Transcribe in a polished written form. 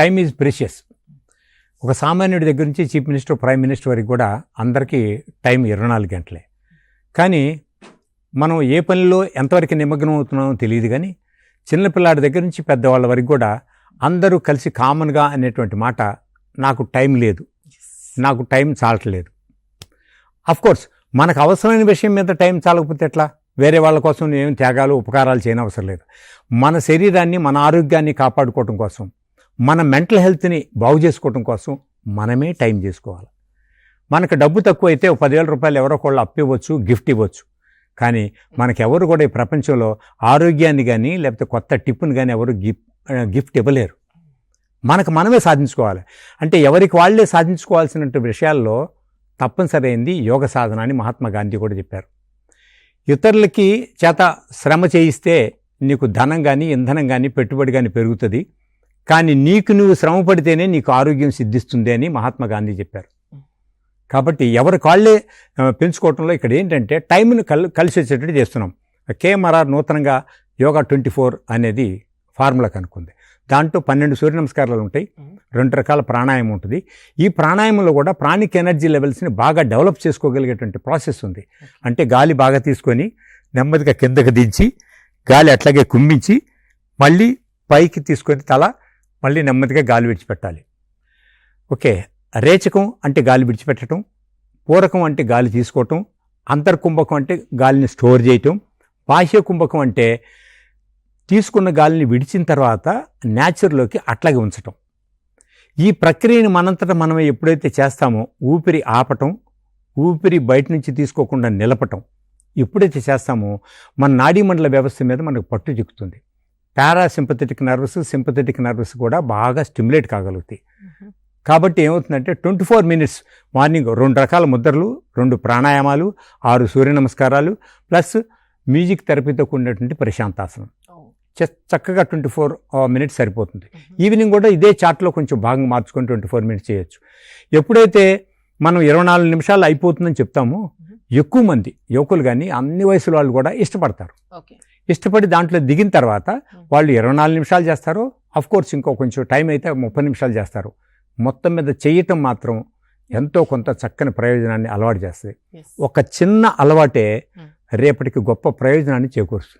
Time is precious. ఒక సామాన్యుడి దగ్గర నుంచి చీఫ్ మినిస్టర్, ప్రైమ్ మినిస్టర్ వరకు కూడా అందరికీ టైం 24 గంటలే. కానీ మనం ఏ పనిలో ఎంతవరకు నిమగ్నం అవుతున్నామో తెలియదు. కానీ చిన్నపిల్లాడి దగ్గర నుంచి పెద్దవాళ్ళ వరకు కూడా అందరూ కలిసి కామన్గా అనేటువంటి మాట, నాకు టైం లేదు, నాకు టైం చాలట్లేదు. అఫ్కోర్స్ మనకు అవసరమైన విషయం మీద టైం చాలకపోతే ఎట్లా? వేరే వాళ్ళ కోసం ఏం త్యాగాలు, ఉపకారాలు చేయని అవసరం లేదు. మన శరీరాన్ని, మన ఆరోగ్యాన్ని కాపాడుకోవటం కోసం, మన మెంటల్ హెల్త్ని బాగు చేసుకోవటం కోసం మనమే టైం చేసుకోవాలి. మనకు డబ్బు తక్కువ అయితే 10,000 రూపాయలు ఎవరో ఒకళ్ళు అప్పు ఇవ్వచ్చు, గిఫ్ట్ ఇవ్వచ్చు. కానీ మనకెవరు కూడా ఈ ప్రపంచంలో ఆరోగ్యాన్ని కానీ లేకపోతే కొత్త టిప్పుని కానీ ఎవరు గిఫ్ట్ ఇవ్వలేరు. మనకు మనమే సాధించుకోవాలి. అంటే ఎవరికి వాళ్ళే సాధించుకోవాల్సిన విషయాల్లో తప్పనిసరి అయింది యోగ సాధన అని మహాత్మా గాంధీ కూడా చెప్పారు. ఇతరులకి చేత శ్రమ చేయిస్తే నీకు ధనం కానీ, ఇంధనం కానీ, పెట్టుబడి కానీ పెరుగుతుంది. కానీ నీకు నువ్వు శ్రమ పడితేనే నీకు ఆరోగ్యం సిద్ధిస్తుంది అని మహాత్మా గాంధీ చెప్పారు. కాబట్టి ఎవరి కాళ్ళే పెంచుకోవటంలో ఇక్కడ ఏంటంటే టైంను కలిసి వచ్చేటట్టు చేస్తున్నాం. కేఎంఆర్ఆర్ నూతనంగా యోగా 24 అనేది ఫార్ములా కనుక్కుంది. దాంట్లో 12 సూర్య నమస్కారాలు ఉంటాయి, 2 రకాల ప్రాణాయామం ఉంటుంది. ఈ ప్రాణాయామంలో కూడా ప్రాణిక్ ఎనర్జీ లెవెల్స్ని బాగా డెవలప్ చేసుకోగలిగేటువంటి ప్రాసెస్ ఉంది. అంటే గాలి బాగా తీసుకొని నెమ్మదిగా కిందకి దించి, గాలి అట్లాగే కుమ్మించి, మళ్ళీ పైకి తీసుకొని తల మళ్ళీ నెమ్మదిగా గాలి విడిచిపెట్టాలి. ఓకే, రేచకం అంటే గాలి విడిచిపెట్టడం, పూరకం అంటే గాలి తీసుకోవటం, అంతర్కుంభకం అంటే గాలిని స్టోర్ చేయటం, బాహ్య కుంభకం అంటే తీసుకున్న గాలిని విడిచిన తర్వాత న్యాచురల్లోకి అట్లాగే ఉంచటం. ఈ ప్రక్రియను మనంతటా మనం ఎప్పుడైతే చేస్తామో, ఊపిరి ఆపటం, ఊపిరి బయట నుంచి తీసుకోకుండా నిలపటం ఎప్పుడైతే చేస్తామో మన నాడీమండల వ్యవస్థ మీద మనకు పట్టు చిక్కుతుంది. పారాసింపథెటిక్ నర్వస్, సింపథెటిక్ నర్వస్ కూడా బాగా స్టిమ్యులేట్ కాగలుగుతాయి. కాబట్టి ఏమవుతుందంటే 24 మినిట్స్ మార్నింగ్ 2 రకాల ముద్రలు, 2 ప్రాణాయామాలు, 6 సూర్య నమస్కారాలు ప్లస్ మ్యూజిక్ థెరపీతో కూడినటువంటి ప్రశాంతాసనం, చక్కగా 24 మినిట్స్ సరిపోతుంది. ఈవినింగ్ కూడా ఇదే చార్ట్లో కొంచెం భాగంగా మార్చుకొని 24 మినిట్స్ చేయొచ్చు. ఎప్పుడైతే మనం 24 నిమిషాలు అయిపోతుందని చెప్తామో, ఎక్కువ మంది యువకులు కానీ అన్ని వయసుల వాళ్ళు కూడా ఇష్టపడతారు. ఇష్టపడి దాంట్లో దిగిన తర్వాత వాళ్ళు 24 నిమిషాలు చేస్తారు. అఫ్కోర్స్ ఇంకో కొంచెం టైం అయితే 30 నిమిషాలు చేస్తారు. మొత్తం మీద చేయటం మాత్రం ఎంతో కొంత చక్కని ప్రయోజనాన్ని అలవాటు చేస్తుంది. ఒక చిన్న అలవాటే రేపటికి గొప్ప ప్రయోజనాన్ని చేకూరుస్తుంది.